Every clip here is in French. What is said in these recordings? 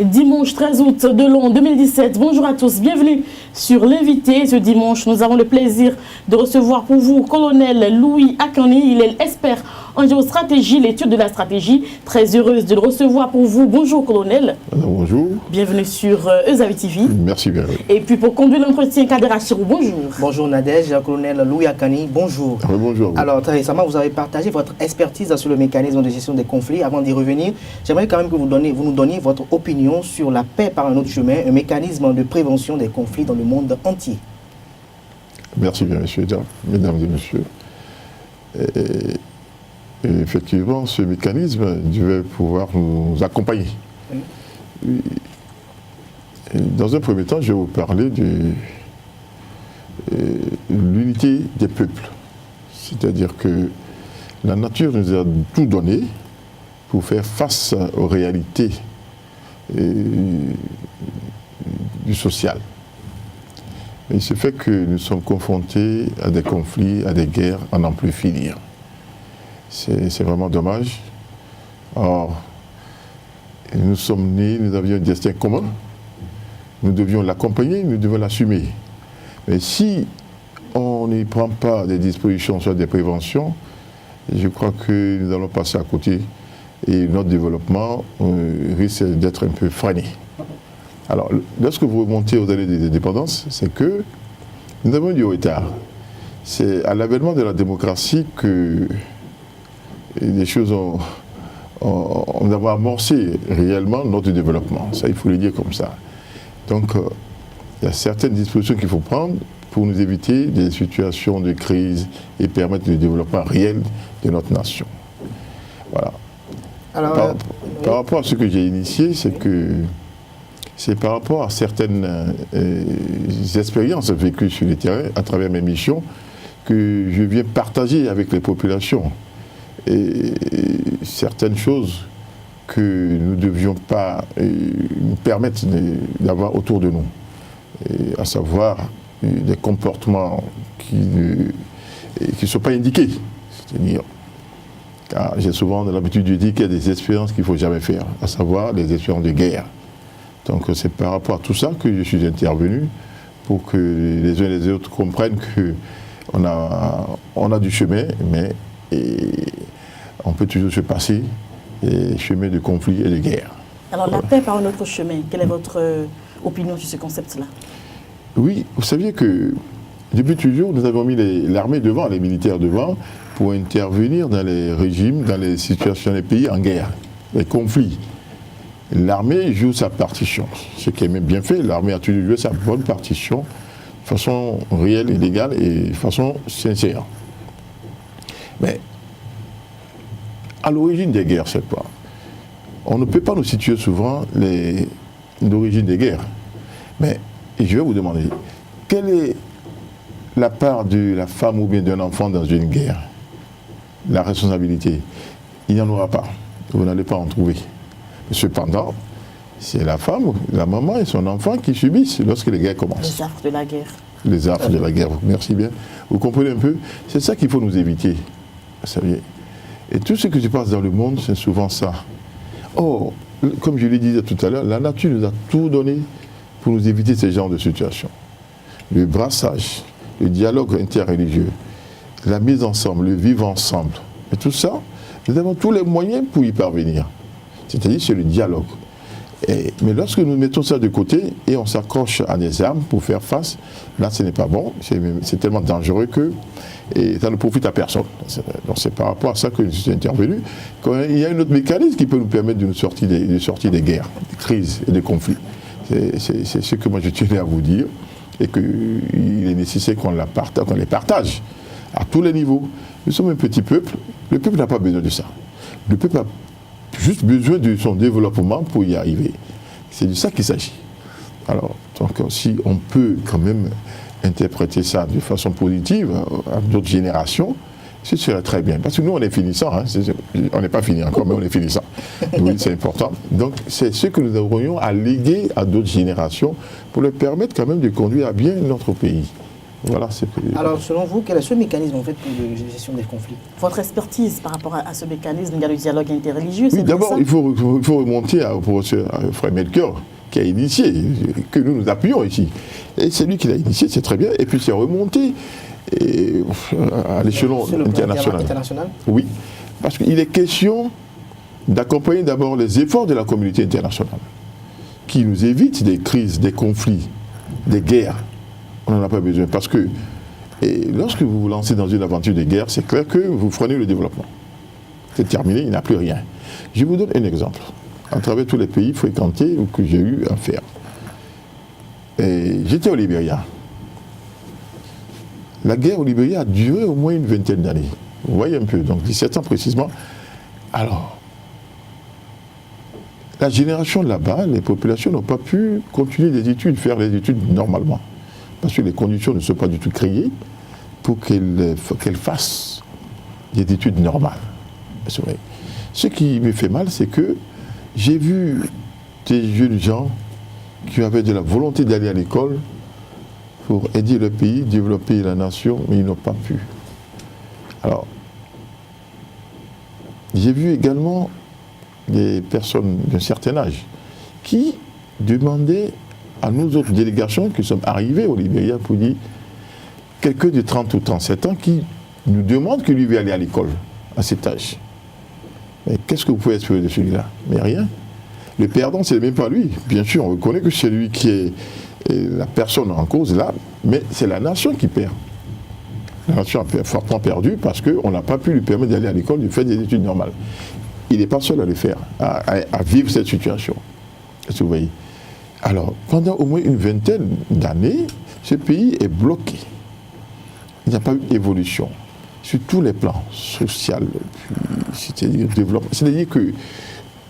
Dimanche 13 août de l'an 2017. Bonjour à tous, bienvenue sur l'invité. Ce dimanche, nous avons le plaisir de recevoir pour vous colonel Louis Akani. Il est expert en géostratégie, l'étude de la stratégie. Très heureuse de le recevoir pour vous. Bonjour colonel. Bonjour. Bienvenue sur Eusavi TV. Merci bien. Et puis pour conduire l'entretien, Kader Achirou, bonjour. Bonjour Nadège, colonel Louis Akani, bonjour. Oui, bonjour. Alors très récemment, vous avez partagé votre expertise sur le mécanisme de gestion des conflits. Avant d'y revenir, j'aimerais quand même que vous nous donniez votre opinion sur la paix par un autre chemin, un mécanisme de prévention des conflits dans le monde entier. Merci bien, messieurs, mesdames et messieurs. Et effectivement, ce mécanisme devait pouvoir nous accompagner. Oui. Dans un premier temps, je vais vous parler de l'unité des peuples. C'est-à-dire que la nature nous a tout donné pour faire face aux réalités du social. Il se fait que nous sommes confrontés à des conflits, à des guerres à n'en plus finir. C'est vraiment dommage. Or, nous sommes nés, nous avions un destin commun. Nous devions l'accompagner, nous devons l'assumer. Mais si on n'y prend pas des dispositions sur des préventions, je crois que nous allons passer à côté et notre développement risque d'être un peu freiné. Alors, lorsque vous remontez aux années des indépendances, c'est que nous avons du retard. C'est à l'avènement de la démocratie que les choses ont amorcé réellement notre développement. Ça, il faut le dire comme ça. Donc, il y a certaines dispositions qu'il faut prendre pour nous éviter des situations de crise et permettre le développement réel de notre nation. Voilà. Alors, par rapport à ce que j'ai initié, c'est par rapport à certaines expériences vécues sur le terrain à travers mes missions que je viens partager avec les populations. Et certaines choses que nous ne devions pas nous permettre d'avoir autour de nous, à savoir des comportements qui ne sont pas indiqués. C'est-à-dire, car j'ai souvent l'habitude de dire qu'il y a des expériences qu'il ne faut jamais faire, à savoir les expériences de guerre. Donc c'est par rapport à tout ça que je suis intervenu, pour que les uns et les autres comprennent qu'on a du chemin, mais on peut toujours se passer des chemins de conflit et de guerre. Alors la paix par un autre chemin, quelle est votre opinion sur ce concept-là? Oui, vous saviez que depuis toujours, nous avons mis l'armée devant, les militaires devant, pour intervenir dans les régimes, dans les situations des pays en guerre, les conflits. L'armée joue sa partition, ce qui est même bien fait. L'armée a toujours joué sa bonne partition de façon réelle et légale et de façon sincère. Mais à l'origine des guerres, c'est quoi? On ne peut pas nous situer souvent l'origine des guerres. Mais je vais vous demander, quelle est la part de la femme ou bien d'un enfant dans une guerre? La responsabilité, il n'y en aura pas. Vous n'allez pas en trouver. Cependant, c'est la femme, la maman et son enfant qui subissent lorsque les guerres commencent. Les affres de la guerre. Les affres de la guerre, merci bien. Vous comprenez un peu? C'est ça qu'il faut nous éviter. Vous savez. Et tout ce qui se passe dans le monde, c'est souvent ça. Or, comme je le disais tout à l'heure, la nature nous a tout donné pour nous éviter ce genre de situation. Le brassage, le dialogue interreligieux, la mise ensemble, le vivre ensemble. Et tout ça, nous avons tous les moyens pour y parvenir. C'est-à-dire, c'est le dialogue. Mais lorsque nous mettons ça de côté et on s'accroche à des armes pour faire face, là, ce n'est pas bon. C'est tellement dangereux que ça ne profite à personne. Donc, c'est par rapport à ça que je suis intervenu. Il y a un autre mécanisme qui peut nous permettre de sortir des guerres, des crises et des conflits. C'est ce que moi je tenais à vous dire et qu'il est nécessaire qu'on les partage à tous les niveaux. Nous sommes un petit peuple. Le peuple n'a pas besoin de ça. Le peuple a juste besoin de son développement pour y arriver. C'est de ça qu'il s'agit. Alors, donc, si on peut quand même interpréter ça de façon positive à d'autres générations, ce serait très bien. Parce que nous, on est finissant. Hein, on n'est pas fini encore, mais on est finissant. Oui, c'est important. Donc, c'est ce que nous aurions à léguer à d'autres générations pour leur permettre quand même de conduire à bien notre pays. Voilà, c'est... Alors, selon vous, quel est ce mécanisme en fait pour la gestion des conflits? Votre expertise par rapport à ce mécanisme, il y a le dialogue interreligieux. Oui, d'abord, il faut remonter au professeur Frère Melchior, qui a initié, que nous appuyons ici. Et c'est lui qui l'a initié, c'est très bien. Et puis c'est remonté à l'échelon international. Oui, parce qu'il est question d'accompagner d'abord les efforts de la communauté internationale, qui nous évitent des crises, des conflits, des guerres. On n'en a pas besoin. Parce que lorsque vous vous lancez dans une aventure de guerre, c'est clair que vous freinez le développement. C'est terminé, il n'y a plus rien. Je vous donne un exemple. À travers tous les pays fréquentés ou que j'ai eu à faire. J'étais au Libéria. La guerre au Libéria a duré au moins une vingtaine d'années. Vous voyez un peu, donc 17 ans précisément. Alors, la génération là-bas, les populations n'ont pas pu continuer des études, faire les études normalement. Parce que les conditions ne sont pas du tout créées pour qu'elles fassent des études normales. Ce qui me fait mal, c'est que j'ai vu des jeunes gens qui avaient de la volonté d'aller à l'école pour aider le pays, développer la nation, mais ils n'ont pas pu. Alors, j'ai vu également des personnes d'un certain âge qui demandaient à nous autres délégations qui sommes arrivés au Libéria pour dire quelqu'un de 30 ou 37 ans qui nous demande que lui veut aller à l'école à cet âge. Mais qu'est-ce que vous pouvez espérer de celui-là? Mais rien. Le perdant, c'est même pas lui. Bien sûr, on reconnaît que c'est lui qui est la personne en cause là, mais c'est la nation qui perd. La nation a fortement perdu parce qu'on n'a pas pu lui permettre d'aller à l'école, de faire des études normales. Il n'est pas seul à le faire, à vivre cette situation. Est-ce que vous voyez? Alors, pendant au moins une vingtaine d'années, ce pays est bloqué. Il n'y a pas eu d'évolution sur tous les plans, social, c'est-à-dire développement. C'est-à-dire que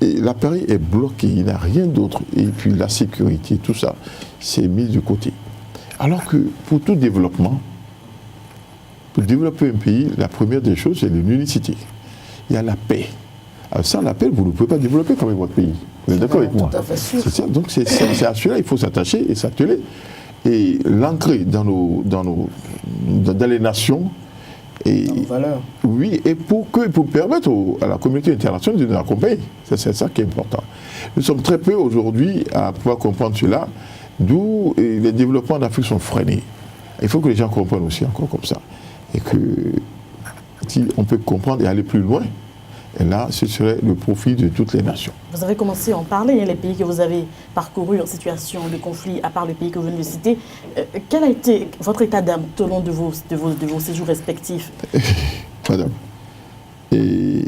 l'appareil est bloqué, il n'y a rien d'autre. Et puis la sécurité, tout ça, c'est mis de côté. Alors que pour tout développement, pour développer un pays, la première des choses, c'est l'unicité. Il y a la paix. Alors sans la paix, vous ne pouvez pas développer comme votre pays. Vous êtes d'accord avec moi? C'est ça. Donc c'est à cela qu'il faut s'attacher et s'atteler et l'ancrer dans les nations. Et, dans nos valeurs. Oui, et pour permettre à la communauté internationale de nous accompagner. C'est ça qui est important. Nous sommes très peu aujourd'hui à pouvoir comprendre cela, d'où les développements d'Afrique sont freinés. Il faut que les gens comprennent aussi encore comme ça. Et que si on peut comprendre et aller plus loin, et là, ce serait le profit de toutes les nations. Vous avez commencé à en parler, les pays que vous avez parcourus en situation de conflit, à part le pays que vous venez de citer. Quel a été votre état d'âme tout au long de vos séjours respectifs? Madame, et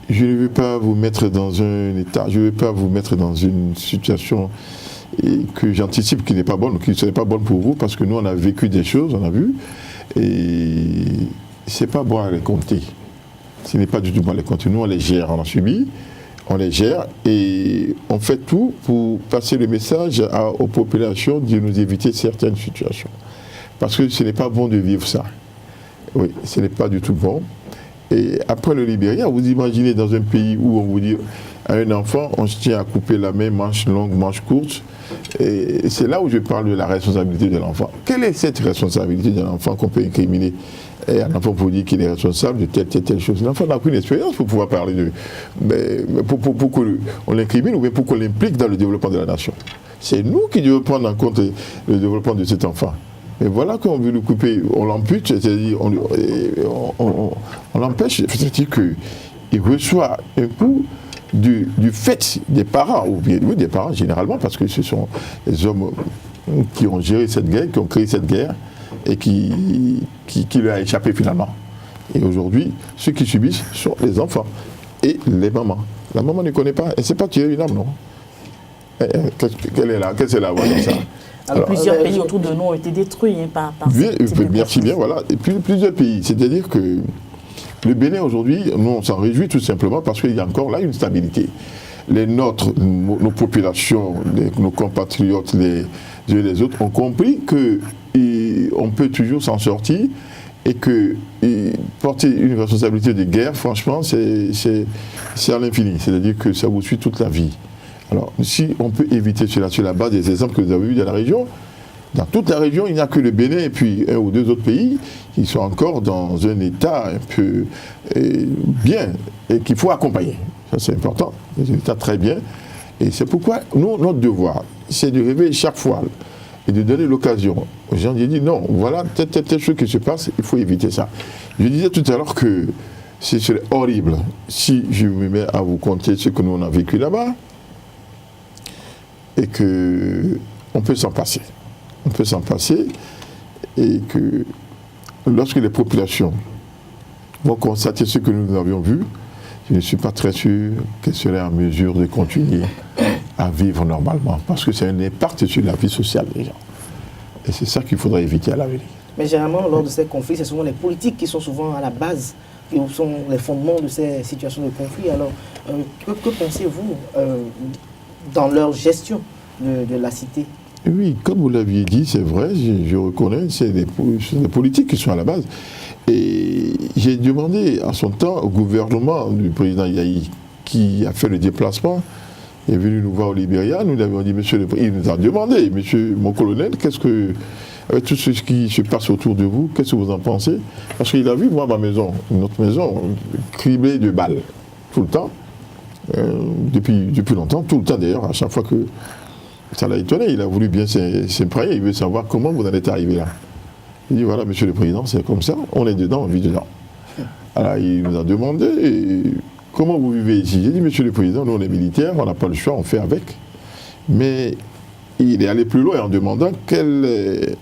je ne veux pas vous mettre dans un état, je ne veux pas vous mettre dans une situation que j'anticipe qui n'est pas bonne, qui ne serait pas bonne pour vous, parce que nous, on a vécu des choses, on a vu, et ce n'est pas bon à les compter. Ce n'est pas du tout bon à les compter. Nous, on les gère, on a subi, on les gère, et on fait tout pour passer le message aux populations de nous éviter certaines situations. Parce que ce n'est pas bon de vivre ça. Oui, ce n'est pas du tout bon. Et après le Libéria, vous imaginez dans un pays où on vous dit à un enfant, on se tient à couper la main, manche longue, manche courte. Et c'est là où je parle de la responsabilité de l'enfant. Quelle est cette responsabilité de l'enfant qu'on peut incriminer? Et un enfant pour dire qu'il est responsable de telle chose. L'enfant n'a aucune expérience pour pouvoir parler de... Mais pour qu'on l'incrimine ou bien pour qu'on l'implique dans le développement de la nation. C'est nous qui devons prendre en compte le développement de cet enfant. Et voilà qu'on veut le couper, on l'ampute, c'est-à-dire on l'empêche, c'est-à-dire qu'il reçoit un coup du fait des parents, ou bien des parents généralement, parce que ce sont les hommes qui ont géré cette guerre, qui ont créé cette guerre, et qui leur a échappé finalement. Et aujourd'hui, ceux qui subissent sont les enfants et les mamans. La maman ne connaît pas, elle ne sait pas tuer une âme, non. Qu'est-ce qu'elle a à voir dans ça? Alors, plusieurs pays autour de nous ont été détruits par merci bien, voilà. Et puis plusieurs pays. C'est-à-dire que le Bénin aujourd'hui, nous on s'en réjouit tout simplement parce qu'il y a encore là une stabilité. Nos populations, nos compatriotes, les autres ont compris qu'on peut toujours s'en sortir et que porter une responsabilité de guerre, franchement, c'est à l'infini. C'est-à-dire que ça vous suit toute la vie. Alors, si on peut éviter cela sur la base des exemples que vous avez eus dans la région, Dans toute la région, il n'y a que le Bénin et puis un ou deux autres pays qui sont encore dans un état un peu bien et qu'il faut accompagner. Ça, c'est important. C'est un état très bien. Et c'est pourquoi nous, notre devoir, c'est de réveiller chaque fois et de donner l'occasion aux gens de dire non, voilà telle chose qui se passe, il faut éviter ça. Je disais tout à l'heure que ce serait horrible si je me mets à vous conter ce que nous on a vécu là-bas et qu'on peut s'en passer. On peut s'en passer et que lorsque les populations vont constater ce que nous avions vu, je ne suis pas très sûr qu'elles seraient en mesure de continuer à vivre normalement parce que c'est un impact sur la vie sociale des gens. Et c'est ça qu'il faudrait éviter à l'avenir. Mais généralement, lors de ces conflits, c'est souvent les politiques qui sont souvent à la base, qui sont les fondements de ces situations de conflit. Alors, que pensez-vous dans leur gestion de la cité? Oui, comme vous l'aviez dit, c'est vrai, je reconnais, c'est des politiques qui sont à la base. Et j'ai demandé en son temps au gouvernement du président Yahi, qui a fait le déplacement, il est venu nous voir au Libéria, nous lui avons dit, monsieur le président, il nous a demandé, monsieur mon colonel, avec tout ce qui se passe autour de vous, qu'est-ce que vous en pensez? Parce qu'il a vu, moi, ma maison, notre maison, criblée de balles, tout le temps, depuis longtemps, tout le temps d'ailleurs, à chaque fois que ça l'a étonné, il a voulu bien s'imprégner, il veut savoir comment vous en êtes arrivé là. Il dit voilà, monsieur le président, c'est comme ça, on est dedans, on vit dedans. Alors il nous a demandé comment vous vivez ici. J'ai dit monsieur le président, nous on est militaires, on n'a pas le choix, on fait avec. Mais il est allé plus loin en demandant quel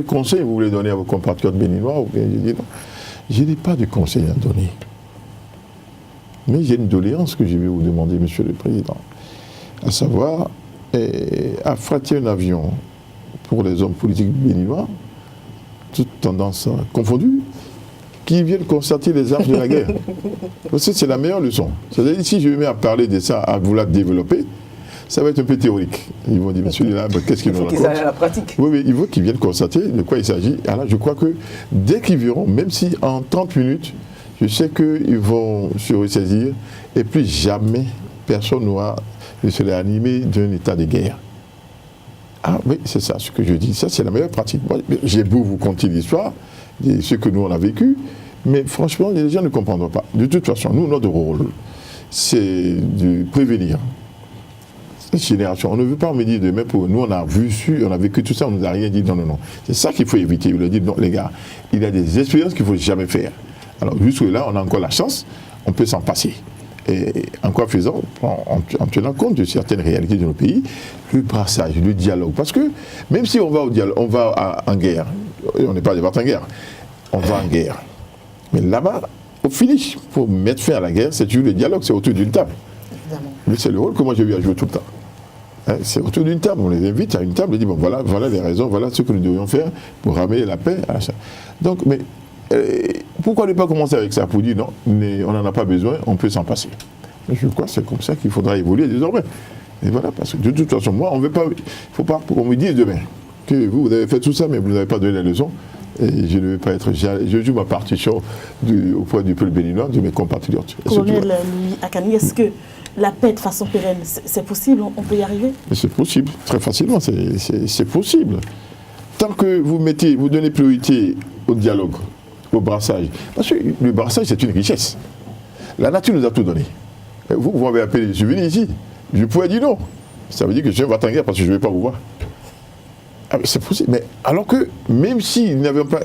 conseil vous voulez donner à vos compatriotes béninois. J'ai dit non, je n'ai pas de conseil à donner. Mais j'ai une doléance que je vais vous demander, monsieur le président, à savoir affréter un avion pour les hommes politiques béninois, toutes tendances confondues, qui viennent constater les armes de la guerre. Parce que c'est la meilleure leçon. C'est-à-dire, si je me mets à parler de ça, à vouloir développer, ça va être un peu théorique. Ils vont dire, monsieur, là, qu'est-ce qu'ils nous racontent ? Il faut qu'ils aillent à la pratique. Oui, mais il faut qu'ils viennent constater de quoi il s'agit. Alors, je crois que dès qu'ils verront, même si en 30 minutes, je sais qu'ils vont se ressaisir, et plus jamais personne n'aura de se réanimer d'un état de guerre. Ah oui, c'est ça ce que je dis. Ça, c'est la meilleure pratique. Moi, j'ai beau vous conter l'histoire, de ce que nous, on a vécu, mais franchement, les gens ne comprendront pas. De toute façon, nous, notre rôle, c'est de prévenir cette génération. On ne veut pas me dire demain, pour nous, on a vécu tout ça, on ne nous a rien dit. Non, non, non. C'est ça qu'il faut éviter. Il a dit, non, les gars, il y a des expériences qu'il ne faut jamais faire. Alors, jusque-là, on a encore la chance, on peut s'en passer. Et en quoi faisant, en tenant compte de certaines réalités de nos pays, le brassage, le dialogue. Parce que même si on va au dialogue, on va en guerre, on n'est pas en guerre, on va en guerre. Mais là-bas, au finish, pour mettre fin à la guerre, c'est toujours le dialogue, c'est autour d'une table. Mais c'est le rôle que moi j'ai eu à jouer tout le temps. Hein, c'est autour d'une table, on les invite à une table et dit bon voilà les raisons, voilà ce que nous devrions faire pour ramener la paix à ça. Donc, mais pourquoi ne pas commencer avec ça pour dire non, on n'en a pas besoin, on peut s'en passer. Je crois que c'est comme ça qu'il faudra évoluer désormais. Et voilà, parce que de toute façon, moi, on veut pas, il ne faut pas qu'on me dise demain que vous avez fait tout ça, mais vous n'avez pas donné la leçon. Et je ne veux pas être. Je joue ma partition auprès du peuple béninois, de mes compatriotes. Colonel Louis Akani, est-ce que la paix de façon pérenne, c'est possible? On peut y arriver? C'est possible, très facilement, c'est possible. Tant que vous donnez priorité au dialogue, au brassage. Parce que le brassage, c'est une richesse. La nature nous a tout donné. Vous m'avez appelé, je suis venu ici. Je pourrais dire non. Ça veut dire que je vais en guerre parce que je ne vais pas vous voir. Ah, c'est possible. Mais alors que, même s'il n'y avait pas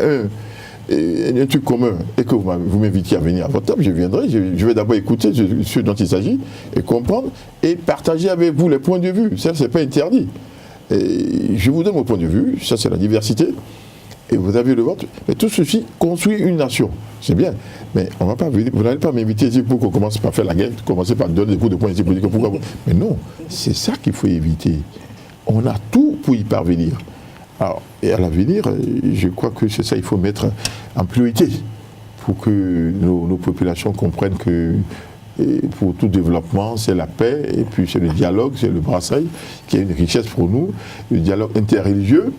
un truc commun et que vous m'invitiez à venir à votre table, je viendrai. Je vais d'abord écouter ce dont il s'agit et comprendre et partager avec vous les points de vue. Ça, ce n'est pas interdit. Et je vous donne mon point de vue. Ça, c'est la diversité. Et vous avez le vôtre. Mais tout ceci construit une nation. C'est bien. Mais on va pas venir, vous n'allez pas m'inviter ici pour qu'on commence par faire la guerre, commencer par donner des coups de poing ici pour dire que pourquoi. Mais non, c'est ça qu'il faut éviter. On a tout pour y parvenir. Alors, et à l'avenir, je crois que c'est ça qu'il faut mettre en priorité pour que nos populations comprennent que pour tout développement, c'est la paix, et puis c'est le dialogue, c'est le brassage, qui est une richesse pour nous, le dialogue interreligieux,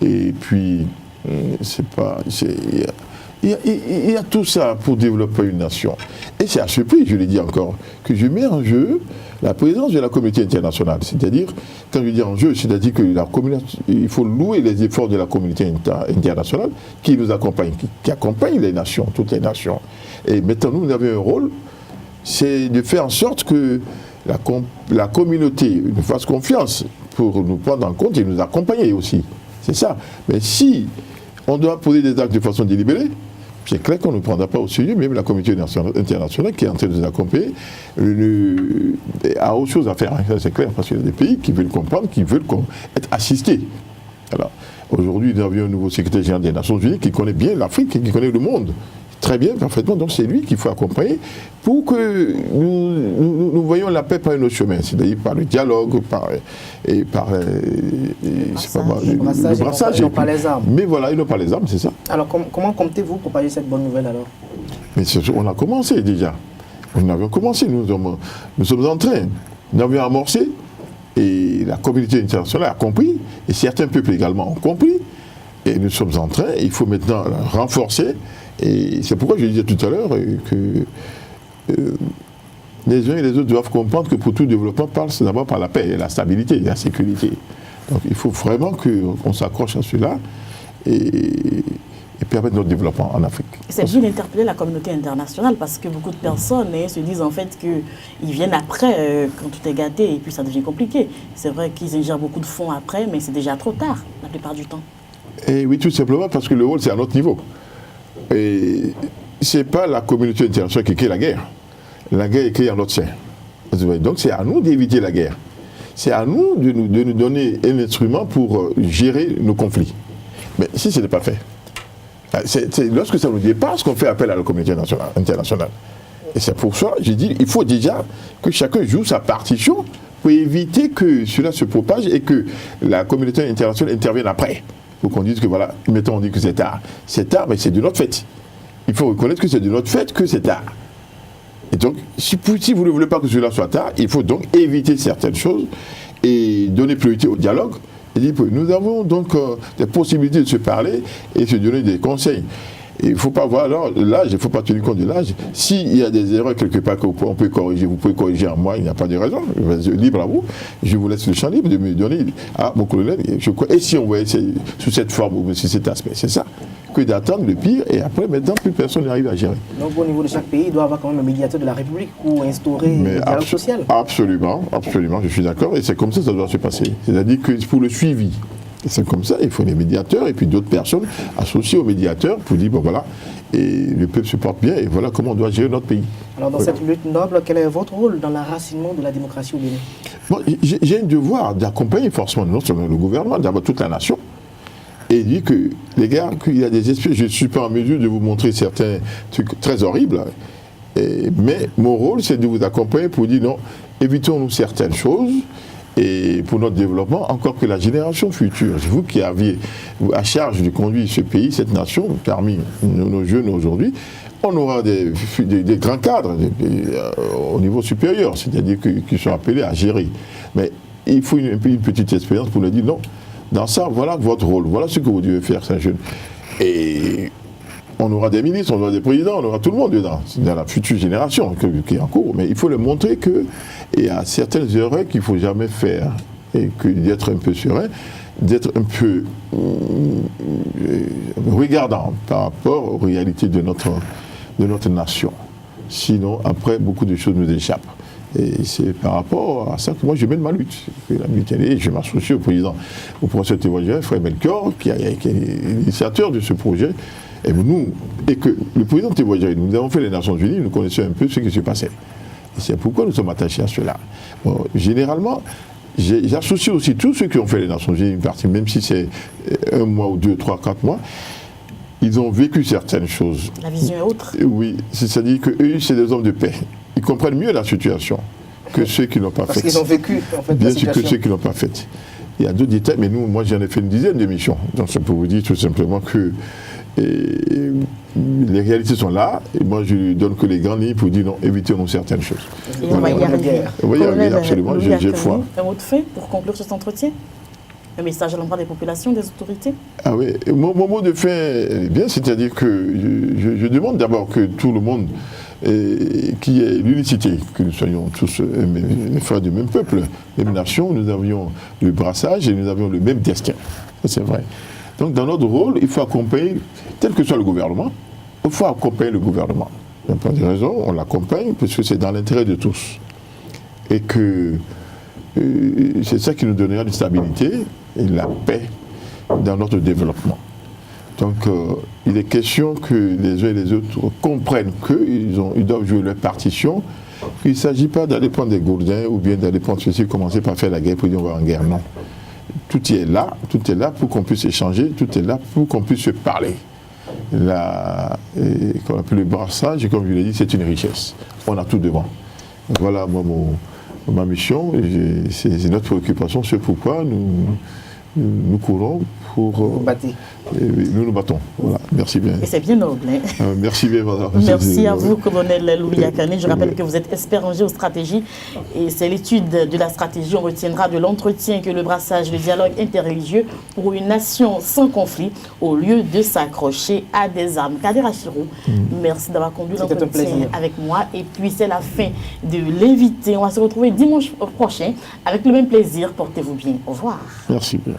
et puis Il y a tout ça pour développer une nation. Et c'est à ce prix, je l'ai dit encore, que je mets en jeu la présence de la communauté internationale. C'est-à-dire, quand je dis en jeu, c'est-à-dire que il faut louer les efforts de la communauté internationale qui nous accompagne, qui accompagne les nations, toutes les nations. Et maintenant, nous avons un rôle, c'est de faire en sorte que la communauté nous fasse confiance pour nous prendre en compte et nous accompagner aussi. C'est ça. Mais si on doit poser des actes de façon délibérée, c'est clair qu'on ne prendra pas au sérieux, même la communauté internationale qui est en train de nous accompagner a autre chose à faire. Ça, c'est clair, parce qu'il y a des pays qui veulent comprendre, qui veulent être assistés. Alors, aujourd'hui, nous avions un nouveau secrétaire général des Nations Unies qui connaît bien l'Afrique, qui connaît le monde très bien, parfaitement. Donc c'est lui qu'il faut accompagner pour que nous voyions la paix par un autre chemin, c'est-à-dire par le dialogue, le brassage. Et non pas les armes. Mais voilà, et non pas les armes, c'est ça. Alors comment comptez-vous propager cette bonne nouvelle alors? Mais on a commencé déjà. Nous avions commencé, nous sommes en train. Nous avions amorcé et la communauté internationale a compris, et certains peuples également ont compris. Et nous sommes en train, il faut maintenant renforcer. Et c'est pourquoi je disais tout à l'heure que les uns et les autres doivent comprendre que pour tout développement passe d'abord par la paix et la stabilité et la sécurité. Donc il faut vraiment qu'on s'accroche à cela et permettre notre développement en Afrique. C'est bien d'interpeller la communauté internationale parce que beaucoup de personnes se disent en fait qu'ils viennent après quand tout est gâté et puis ça devient compliqué. C'est vrai qu'ils ingèrent beaucoup de fonds après, mais c'est déjà trop tard la plupart du temps. Et oui, tout simplement parce que le rôle c'est à notre niveau. Et ce n'est pas la communauté internationale qui crée la guerre. La guerre est créée en notre sein. Donc c'est à nous d'éviter la guerre. C'est à nous de nous donner un instrument pour gérer nos conflits. Mais si ce n'est pas fait, c'est lorsque ça nous dépasse qu'on fait appel à la communauté internationale. Et c'est pour ça, j'ai dit, il faut déjà que chacun joue sa partition pour éviter que cela se propage et que la communauté internationale intervienne après. Pour qu'on dise que voilà, mettons on dit que c'est tard. C'est tard, mais c'est de notre fait. Il faut reconnaître que c'est de notre fait que c'est tard. Et donc, si vous ne voulez pas que cela soit tard, il faut donc éviter certaines choses et donner priorité au dialogue. Et dire, nous avons donc des possibilités de se parler et de se donner des conseils. Il ne faut pas voir alors l'âge, il ne faut pas tenir compte de l'âge. S'il y a des erreurs quelque part qu'on peut corriger, vous pouvez corriger en moi, il n'y a pas de raison. Libre à vous. Je vous laisse le champ libre de me donner, mon colonel, je crois. Et si on voyait sous cette forme ou sous cet aspect, c'est ça. Que d'attendre le pire et après, maintenant, plus personne n'arrive à gérer. Donc au niveau de chaque pays, il doit y avoir quand même un médiateur de la République pour instaurer le dialogue social. Absolument, je suis d'accord. Et c'est comme ça que ça doit se passer. C'est-à-dire que pour le suivi, c'est comme ça, il faut des médiateurs et puis d'autres personnes associées aux médiateurs pour dire, bon voilà, et le peuple se porte bien et voilà comment on doit gérer notre pays. Alors dans cette lutte noble, quel est votre rôle dans l'enracinement de la démocratie au Bénin? Bon, j'ai un devoir d'accompagner forcément non seulement le gouvernement, d'abord toute la nation, et dire que les gars, qu'il y a des esprits, je ne suis pas en mesure de vous montrer certains trucs très horribles, mais mon rôle c'est de vous accompagner pour dire non, évitons-nous certaines choses, et pour notre développement, encore que la génération future, vous qui aviez à charge de conduire ce pays, cette nation, parmi nos jeunes aujourd'hui, on aura des grands cadres au niveau supérieur, c'est-à-dire qui sont appelés à gérer. Mais il faut une petite expérience pour leur dire non, dans ça, voilà votre rôle, voilà ce que vous devez faire, ces jeunes. Et on aura des ministres, on aura des présidents, on aura tout le monde dedans, dans la future génération qui est en cours. Mais il faut leur montrer qu'il y a certaines erreurs qu'il ne faut jamais faire et d'être un peu serein, d'être un peu regardant par rapport aux réalités de notre nation. Sinon, après, beaucoup de choses nous échappent. Et c'est par rapport à ça que moi je mène ma lutte. Et je m'associe au président, au professeur Thévoisier, Frère Melchior, qui est l'initiateur de ce projet. Et que le président Thévoisier, nous avons fait les Nations Unies, nous connaissons un peu ce qui se passait. Et c'est pourquoi nous sommes attachés à cela. Bon, généralement, j'associe aussi tous ceux qui ont fait les Nations Unies, une partie, même si c'est 1 mois ou 2, 3, 4 mois, ils ont vécu certaines choses. La vision est autre. Oui, c'est-à-dire qu'eux, c'est des hommes de paix. Ils comprennent mieux la situation que ceux qui n'ont pas fait. Parce qu'ils ont vécu, en fait, bien sûr que ceux qui n'ont pas fait. Il y a d'autres détails, mais moi j'en ai fait une dizaine de missions. Donc c'est pour vous dire tout simplement que les réalités sont là, et moi je lui donne que les grandes lignes pour dire non, évitons certaines choses. Et on va y arriver. On va y arriver, absolument, j'ai foi. Un mot de fait pour conclure cet entretien? un message à l'endroit des populations, des autorités? Ah oui, mon mot de fin est bien, c'est-à-dire que je demande d'abord que tout le monde, qui ait l'unicité, que nous soyons tous les frères du même peuple, même nation, nous avions le brassage et nous avions le même destin. C'est vrai. Donc dans notre rôle, il faut accompagner, tel que soit le gouvernement, il faut accompagner le gouvernement. Il n'y a pas de raison, on l'accompagne parce que c'est dans l'intérêt de tous. Et que c'est ça qui nous donnera une stabilité et la paix dans notre développement. Donc il est question que les uns et les autres comprennent qu'ils doivent jouer leur partition. Il ne s'agit pas d'aller prendre des gourdins ou bien d'aller prendre ceci, commencer par faire la guerre pour dire on va en guerre. Non. Tout est là pour qu'on puisse échanger, tout est là pour qu'on puisse se parler. Qu'on appelle le brassage, comme je l'ai dit, c'est une richesse. On a tout devant. Donc voilà ma mission, c'est notre préoccupation, c'est pourquoi nous courons pour... Vous battez. Nous nous battons. Voilà. Merci bien. Et c'est bien noble. Hein? Merci bien, madame. Merci à vous, colonel Louis Akani. Je rappelle que vous êtes expert en géostratégie et c'est l'étude de la stratégie. On retiendra de l'entretien que le brassage, le dialogue interreligieux pour une nation sans conflit au lieu de s'accrocher à des armes. Kader Achirou, merci d'avoir conduit l'entretien avec moi. Et puis c'est la fin de l'invité. On va se retrouver dimanche prochain avec le même plaisir. Portez-vous bien. Au revoir. Merci bien.